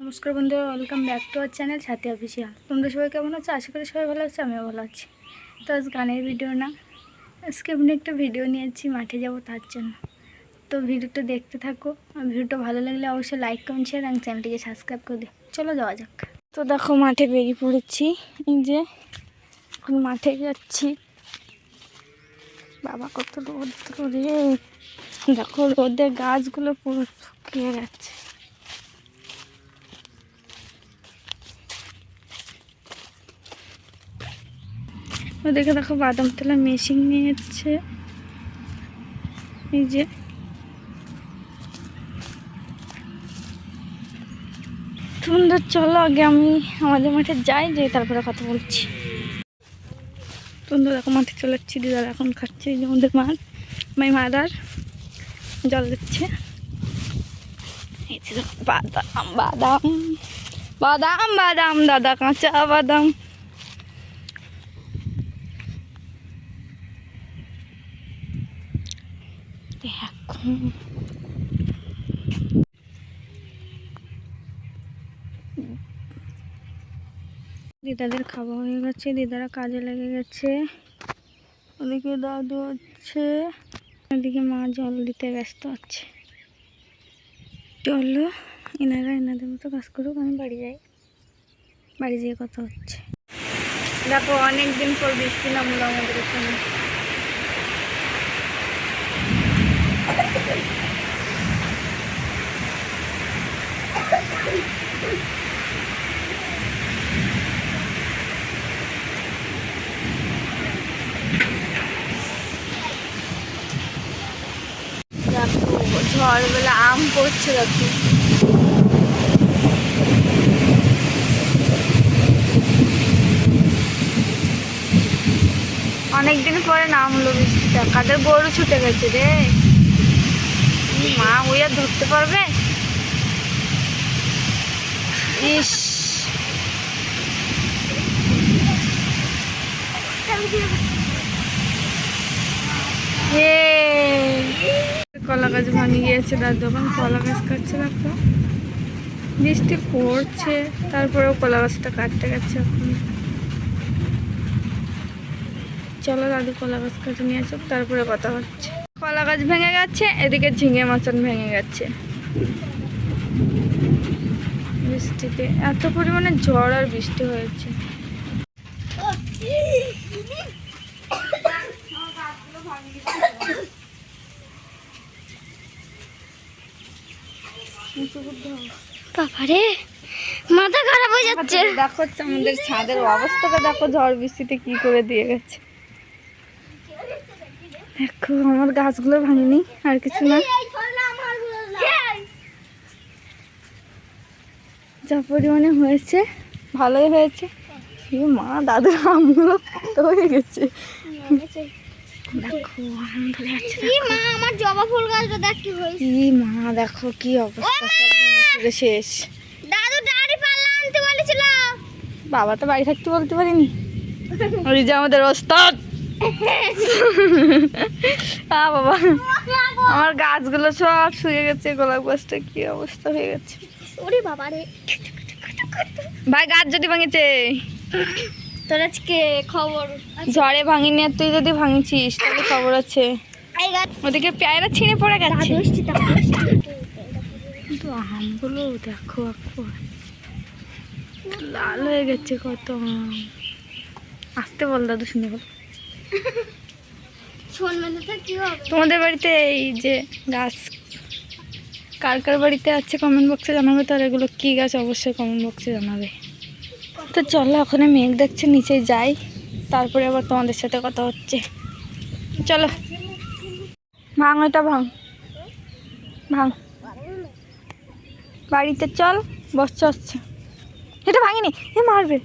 নমস্কার বন্ধুরা, welcome back to our channel Sathi official. তোমরা সবাই কেমন আছো? আশা করি সবাই ভালো আছো, আমিও ভালো আছি। তো আজ গানের ভিডিও না, আজকে আমি একটা ভিডিও নিয়েছি, মাঠে যাব তার জন্য। তো ভিডিওটা দেখতে থাকো, আর ভিডিওটা ভালো লাগলে অবশ্যই লাইক কমেন্ট শেয়ার এবং চ্যানেলটিকে সাবস্ক্রাইব করে দিও। চলো যাওয়া যাক। তো দেখো মাঠে বেরিয়ে পড়েছি, এই যে এখন মাঠে যাচ্ছি। বাবা কত রোদ রে, দেখো রোদে গাছগুলো পুরো শুকিয়ে গেছে। ওদিকে দেখো বাদাম তোলা মেশিন নিয়ে যাচ্ছে, এই যে সুন্দর। চলো আগে আমি আমাদের মাঠে যাই, যে তারপরে কথা বলছি। সুন্দর দেখো মাঠে চলে যাচ্ছি, দিদার এখন খাচ্ছে, এই যে আমাদের মাঠ। মাই মাদার জল দিচ্ছে। এই যে বাদাম বাদাম বাদাম বাদাম দাদা কাঁচা বাদাম। এখন দিদাদের খাওয়া হয়ে গেছে, দিদারা কাজে লেগে গেছে। ওদিকে দাদু হচ্ছে, ওদিকে মা জল দিতে ব্যস্ত আছে। চলো এনারা এনাদের মতো কাজ করুক, আমি বাড়ি যাই, বাড়ি যেয়ে কথা হচ্ছে। দেখো অনেকদিন পর বৃষ্টি নামলো আমাদের এখানে। দেখো ঝড়বেলা আম পড়ছে, দেখো অনেকদিন পরে নামলো বৃষ্টিটা। কাদের গরু ছুটে গেছে রে, মা ওই আর ধরতে পারবে? ইস, কলা গাছ ভাঙে গিয়েছে, তার দোকান কলা গাছ কাটছে। দেখো বৃষ্টি পড়ছে, তারপরেও কলা গাছটা কাটতে গেছে। এখন চলো দাদু কলা গাছ কাটে নিয়ে আসুক, তারপরে কথা হচ্ছে। কলা গাছ ভেঙে গেছে, এদিকে ঝিঙে মাচান ভেঙে গেছে। বৃষ্টিতে এত পরিমাণে ঝড় আর বৃষ্টি হয়েছে। বাবারে মাথা খারাপ হয়ে যাচ্ছে। দেখো আমাদের ছাদের অবস্থাটা দেখো, ঝড় বৃষ্টিতে কি করে দিয়ে গেছে। দেখো আমার গাছগুলো ভাঙেনি, আর কিছু না, যা পরিমাণে হয়েছে ভালোই হয়েছে। মা দাদুর আমগুলো কত হয়ে গেছে। দেখো আম ধরে যাচ্ছে, মা আমার জবা ফুল গাছটা দেখ কি হয়েছে। মা দেখো কি অবস্থা, সব ভেঙে শেষ। দাদু দাড়ি পাল্লা আনতে বলেছিল, বাবা তো বাড়ি থাকতে বলতে পারিনি। ওই যে আমাদের ওস্তাদ। বাবা আমার গাছগুলো সব শুয়ে গেছে, গোলাপ গাছটা কি অবস্থা হয়ে গেছে। ওরে বাবা রে ভাই, গাছ যদি ভাঙেছে তোর আজকে খবর। ঝড়ে ভাঙিনি, আর তুই যদি ভাঙিছিস তাহলে খবর আছে। ওদিকে পেয়ারা ছিঁড়ে পড়ে গেছে। কিন্তু আমগুলো দেখো লাল হয়ে গেছে, কত আম। আসতে বল দাদু, শুনে বল। তোমাদের বাড়িতে এই যে গাছ কার কার বাড়িতে আছে কমেন্ট বক্সে জানাবে। তো আর এগুলো কী গাছ অবশ্যই কমেন্ট বক্সে জানাবে। তো চলো ওখানে মেঘ দেখছে, নিচে যাই, তারপরে আবার তোমাদের সাথে কথা হচ্ছে। চলো ভাঙ, এটা ভাঙ ভাঙ, বাড়িতে চল, বসছে আসছে। এটা ভাঙিনি, এ মারবে।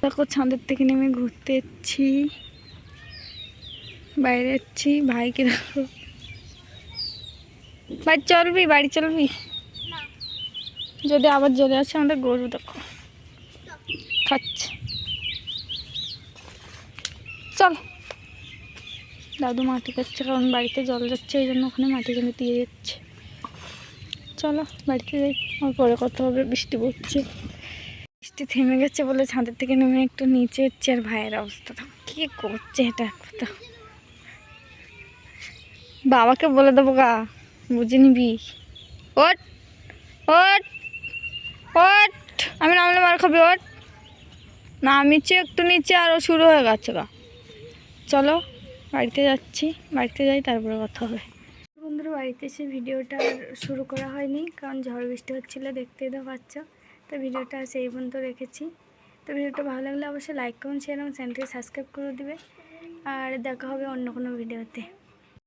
দেখো ছাদের থেকে নেমে ঘুরতে এসছি, বাইরে যাচ্ছি। ভাইকে দেখো, ভাই চলবি, বাড়ি চলবি? যদি আবার জ্বলে আসে আমাদের গরু, দেখো খাচ্ছে। চল। দাদু মাটি কাটছে, কারণ বাড়িতে জল যাচ্ছে, এই জন্য ওখানে মাটি কিনে দিয়ে যাচ্ছে। চলো বাড়িতে যাই, আমার পরে কথা হবে। বৃষ্টি পড়ছে, বৃষ্টি থেমে গেছে বলে ছাদের থেকে নেমে একটু নিচে এসছে। আর ভাইয়ের অবস্থাটা কী করছে এটা কথা, বাবাকে বলে দেবো গা, বুঝে নিবি। ওট ওট ওট, আমি নামলে মার খাবি। ওট, নামিছে একটু নিচে, আরও শুরু হয়ে গেছে গা। চলো বাড়িতে যাচ্ছি, বাড়িতে যাই তারপরে কথা হবে। বন্ধুরা বাড়িতে এসে ভিডিওটা আর শুরু করা হয়নি, কারণ ঝড় বৃষ্টি হচ্ছিলো, দেখতেই তো পাচ্ছ। তো ভিডিওটা সেই পর্যন্ত রেখেছি। তো ভিডিওটা ভালো লাগলে অবশ্যই লাইক কমেন্ট শেয়ার এবং চ্যানেলটি সাবস্ক্রাইব করে দিবে। আর দেখা হবে অন্য কোনো ভিডিওতে।